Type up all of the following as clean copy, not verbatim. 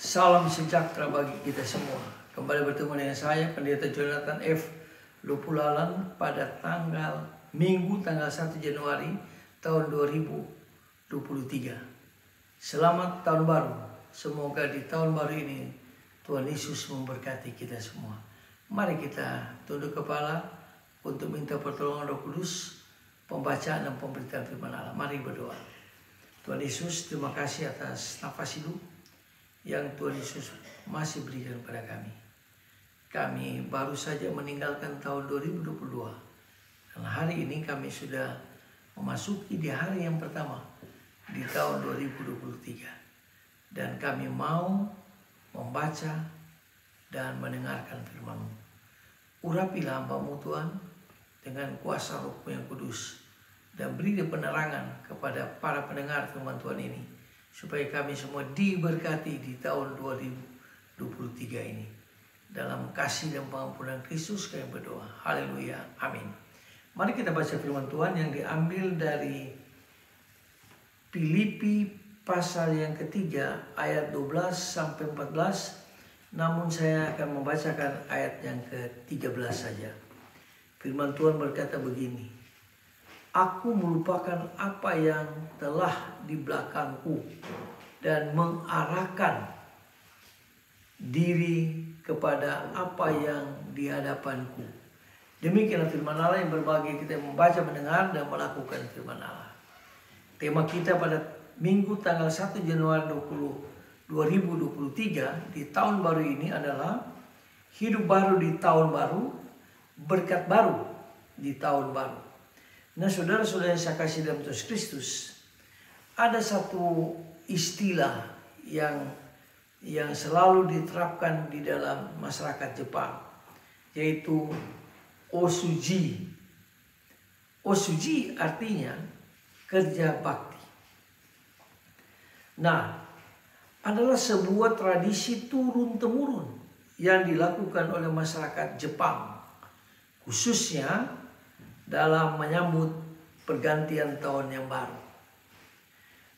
Salam sejahtera bagi kita semua. Kembali bertemu dengan saya, Pendeta Jonathan F. Lupulalan pada Minggu tanggal 1 Januari tahun 2023. Selamat tahun baru. Semoga di tahun baru ini Tuhan Yesus memberkati kita semua. Mari kita tunduk kepala untuk minta pertolongan Roh Kudus, pembacaan dan pemberitaan firman Allah. Mari berdoa. Tuhan Yesus, terima kasih atas nafas hidup yang Tuhan Yesus masih berikan kepada kami. Kami baru saja meninggalkan tahun 2022. Dan hari ini kami sudah memasuki di hari yang pertama di tahun 2023. Dan kami mau membaca dan mendengarkan firman-Mu. Urapilah hamba-Mu Tuhan dengan kuasa Roh-Mu yang kudus. Dan beri penerangan kepada para pendengar firman Tuhan ini, supaya kami semua diberkati di tahun 2023 ini. Dalam kasih dan pengampunan Kristus kami berdoa. Haleluya. Amin. Mari kita baca firman Tuhan yang diambil dari Filipi pasal yang ketiga ayat 12 sampai 14. Namun saya akan membacakan ayat yang ke-13 saja. Firman Tuhan berkata begini. Aku melupakan apa yang telah di belakangku dan mengarahkan diri kepada apa yang di hadapanku. Demikianlah firman Allah yang berbagi kita membaca, mendengar, dan melakukan firman Allah. Tema kita pada Minggu tanggal 1 Januari 2023 di tahun baru ini adalah hidup baru di tahun baru, berkat baru di tahun baru. Nah, saudara-saudara yang saya kasih dalam Yesus Kristus, ada satu istilah yang selalu diterapkan di dalam masyarakat Jepang, yaitu osuji. Osuji artinya kerja bakti. Nah, adalah sebuah tradisi turun-temurun yang dilakukan oleh masyarakat Jepang, khususnya dalam menyambut pergantian tahun yang baru.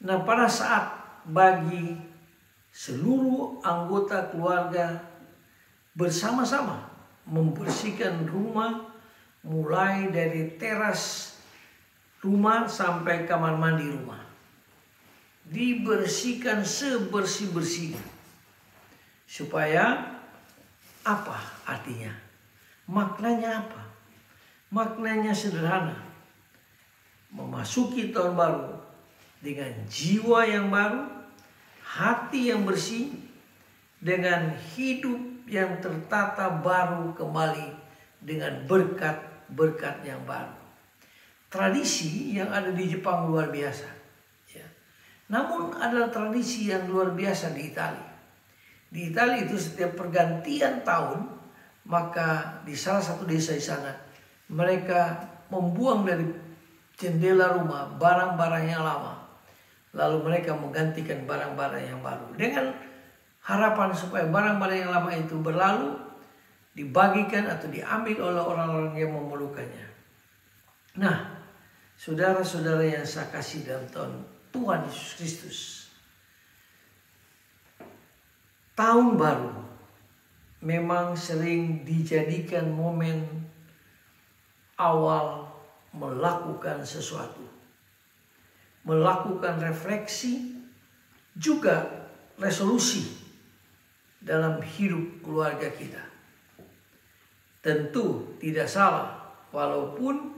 Nah, pada saat bagi seluruh anggota keluarga bersama-sama membersihkan rumah, mulai dari teras rumah sampai kamar mandi rumah, dibersihkan sebersih-bersihnya. Supaya apa artinya? Maknanya apa? Maknanya sederhana. Memasuki tahun baru dengan jiwa yang baru, hati yang bersih, dengan hidup yang tertata baru kembali dengan berkat-berkat yang baru. Tradisi yang ada di Jepang luar biasa. Ya. Namun adalah tradisi yang luar biasa di Italia. Di Italia itu setiap pergantian tahun, maka di salah satu desa di sana, mereka membuang dari jendela rumah barang-barang yang lama. Lalu mereka menggantikan barang-barang yang baru. Dengan harapan supaya barang-barang yang lama itu berlalu, dibagikan atau diambil oleh orang-orang yang memerlukannya. Nah, saudara-saudara yang saya kasih dalam Tuhan Yesus Kristus, tahun baru memang sering dijadikan momen awal melakukan sesuatu, melakukan refleksi, juga resolusi dalam hidup keluarga kita. Tentu tidak salah, walaupun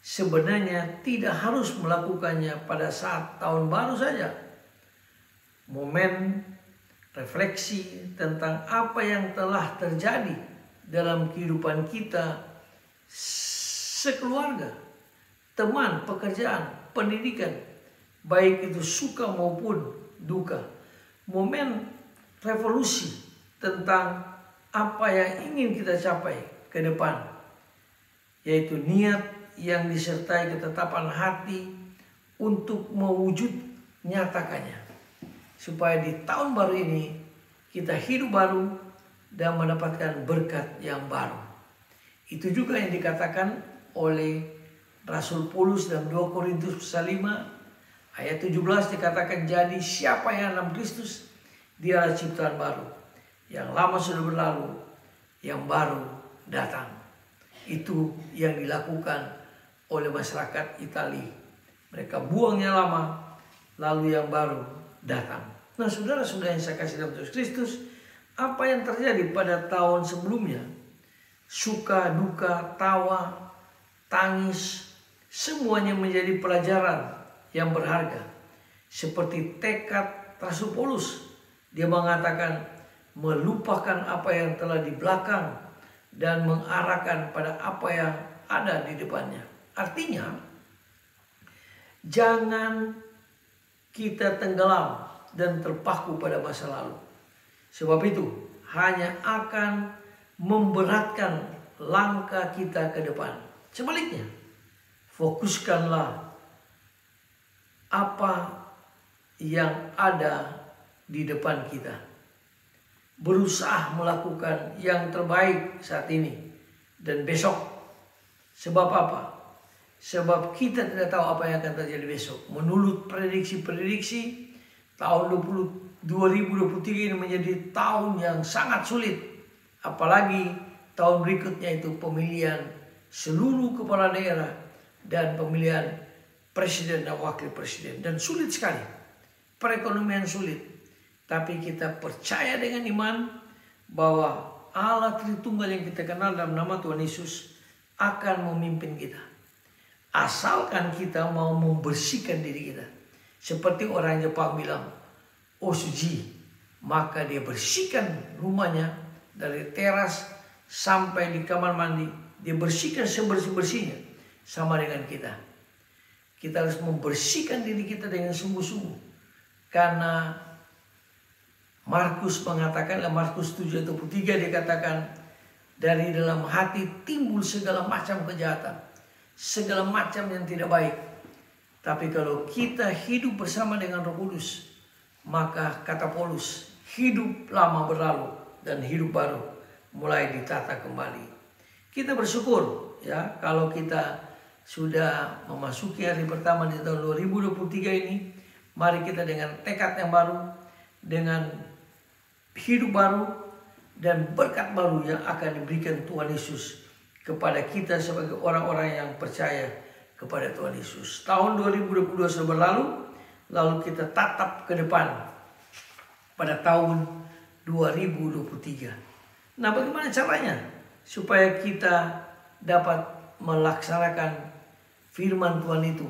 sebenarnya tidak harus melakukannya pada saat tahun baru saja. Momen refleksi tentang apa yang telah terjadi dalam kehidupan kita sekeluarga, teman, pekerjaan, pendidikan, baik itu suka maupun duka. Momen revolusi tentang apa yang ingin kita capai ke depan, yaitu niat yang disertai ketetapan hati untuk mewujud nyatakannya, supaya di tahun baru ini kita hidup baru dan mendapatkan berkat yang baru. Itu juga yang dikatakan oleh Rasul Paulus dalam 2 Korintus pasal 5 ayat 17 dikatakan, jadi siapa yang dalam Kristus, Dialah ciptaan baru. Yang lama sudah berlalu, yang baru datang. Itu yang dilakukan oleh masyarakat Italia. Mereka buang yang lama, lalu yang baru datang. Nah, saudara-saudara yang saya kasih dalam Yesus Kristus, apa yang terjadi pada tahun sebelumnya, suka, duka, tawa, tangis, semuanya menjadi pelajaran yang berharga. Seperti tekad Rasul Paulus, dia mengatakan melupakan apa yang telah di belakang dan mengarahkan pada apa yang ada di depannya. Artinya, jangan kita tenggelam dan terpaku pada masa lalu. Sebab itu hanya akan memberatkan langkah kita ke depan. Sebaliknya, fokuskanlah apa yang ada di depan kita. Berusaha melakukan yang terbaik saat ini dan besok. Sebab apa? Sebab kita tidak tahu apa yang akan terjadi besok. Menurut prediksi-prediksi, tahun 2023 ini menjadi tahun yang sangat sulit. Apalagi tahun berikutnya itu pemilihan seluruh kepala daerah dan pemilihan presiden dan wakil presiden. Dan sulit sekali. Perekonomian sulit. Tapi kita percaya dengan iman bahwa Allah Tritunggal yang kita kenal dalam nama Tuhan Yesus akan memimpin kita. Asalkan kita mau membersihkan diri kita. Seperti orang Jepang bilang, Osuji, maka dia bersihkan rumahnya dari teras sampai di kamar mandi. Dia bersihkan sebersih-bersihnya sama dengan kita. Kita harus membersihkan diri kita dengan sungguh-sungguh. Karena Markus mengatakan, Markus 7:3 dia katakan, dari dalam hati timbul segala macam kejahatan, segala macam yang tidak baik. Tapi kalau kita hidup bersama dengan Roh Kudus, maka kata Paulus, hidup lama berlalu dan hidup baru mulai ditata kembali. Kita bersyukur ya kalau kita sudah memasuki hari pertama di tahun 2023 ini. Mari kita dengan tekad yang baru, dengan hidup baru dan berkat baru yang akan diberikan Tuhan Yesus kepada kita sebagai orang-orang yang percaya kepada Tuhan Yesus. Tahun 2022 sudah berlalu, lalu kita tatap ke depan pada tahun 2023. Nah, bagaimana caranya supaya kita dapat melaksanakan firman Tuhan itu?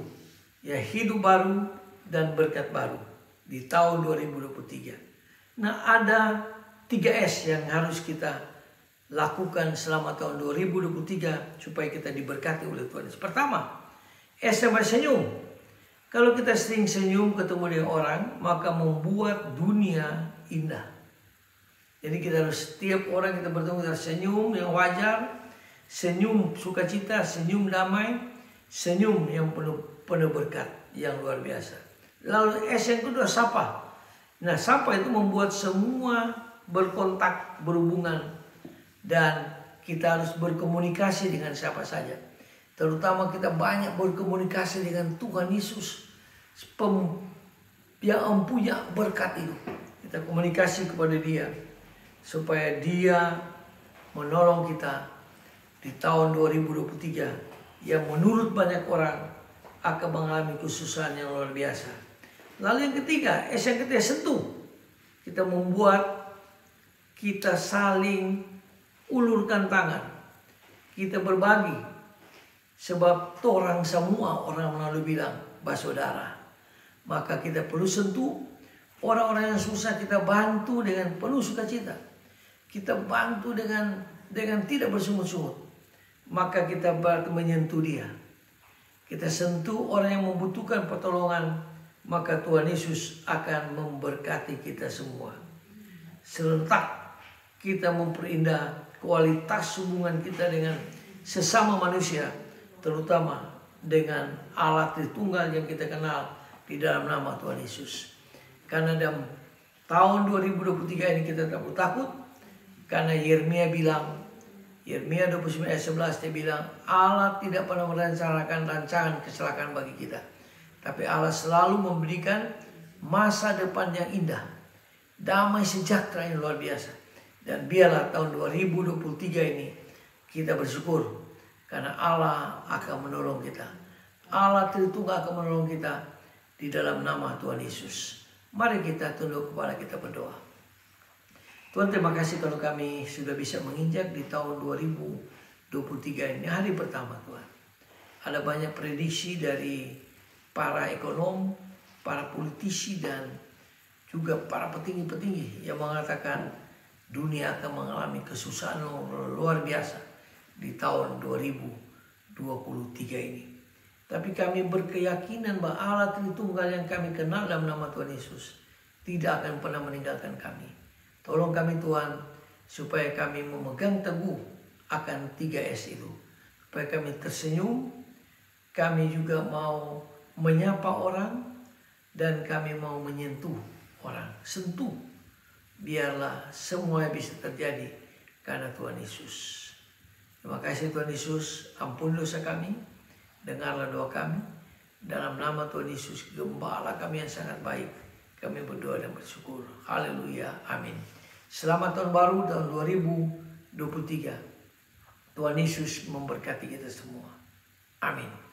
Ya, hidup baru dan berkat baru di tahun 2023. Nah, ada 3S yang harus kita lakukan selama tahun 2023 supaya kita diberkati oleh Tuhan. Pertama, S sama senyum. Kalau kita sering senyum ketemu dengan orang, maka membuat dunia indah. Jadi kita harus setiap orang kita bertemu dengan senyum yang wajar, senyum sukacita, senyum damai, senyum yang penuh berkat yang luar biasa. Lalu S yang kedua, sapa. Nah, sapa itu membuat semua berkontak, berhubungan, dan kita harus berkomunikasi dengan siapa saja. Terutama kita banyak berkomunikasi dengan Tuhan Yesus yang punya berkat itu. Kita komunikasi kepada Dia supaya Dia menolong kita di tahun 2023 yang menurut banyak orang akan mengalami kesusahan yang luar biasa. Lalu yang ketiga, yang ketiga, sentuh. Kita membuat kita saling ulurkan tangan. Kita berbagi. Sebab orang semua orang lalu bilang bersaudara. Maka kita perlu sentuh. Orang-orang yang susah kita bantu dengan penuh sukacita. Kita bantu dengan tidak bersungut-sungut. Maka kita menyentuh dia. Kita sentuh orang yang membutuhkan pertolongan. Maka Tuhan Yesus akan memberkati kita semua. Serentak kita memperindah kualitas hubungan kita dengan sesama manusia. Terutama dengan Allah Tritunggal yang kita kenal di dalam nama Tuhan Yesus. Karena dalam tahun 2023 ini kita tak perlu takut. Karena Yeremia 29 ayat 11 dia bilang, Allah tidak pernah merencanakan rancangan kecelakaan bagi kita. Tapi Allah selalu memberikan masa depan yang indah. damai sejahtera yang luar biasa. Dan biarlah tahun 2023 ini kita bersyukur karena Allah akan menolong kita. Allah Tritunggal akan menolong kita di dalam nama Tuhan Yesus. Mari kita tunduk kepala kita berdoa. Tuhan, terima kasih kalau kami sudah bisa menginjak di tahun 2023 ini, hari pertama Tuhan. Ada banyak prediksi dari para ekonom, para politisi, dan juga para petinggi-petinggi yang mengatakan dunia akan mengalami kesusahan luar biasa di tahun 2023 ini. Tapi kami berkeyakinan bahwa Allah Tritunggal yang kami kenal dalam nama Tuhan Yesus tidak akan pernah meninggalkan kami. Tolong kami Tuhan, supaya kami memegang teguh akan 3S itu. Supaya kami tersenyum, kami juga mau menyapa orang, dan kami mau menyentuh orang. Sentuh, biarlah semuanya bisa terjadi karena Tuhan Yesus. Terima kasih Tuhan Yesus, ampuni dosa kami, dengarlah doa kami. Dalam nama Tuhan Yesus, Gembala kami yang sangat baik, kami berdoa dan bersyukur. Haleluya, amin. Selamat tahun baru, tahun 2023. Tuhan Yesus memberkati kita semua. Amin.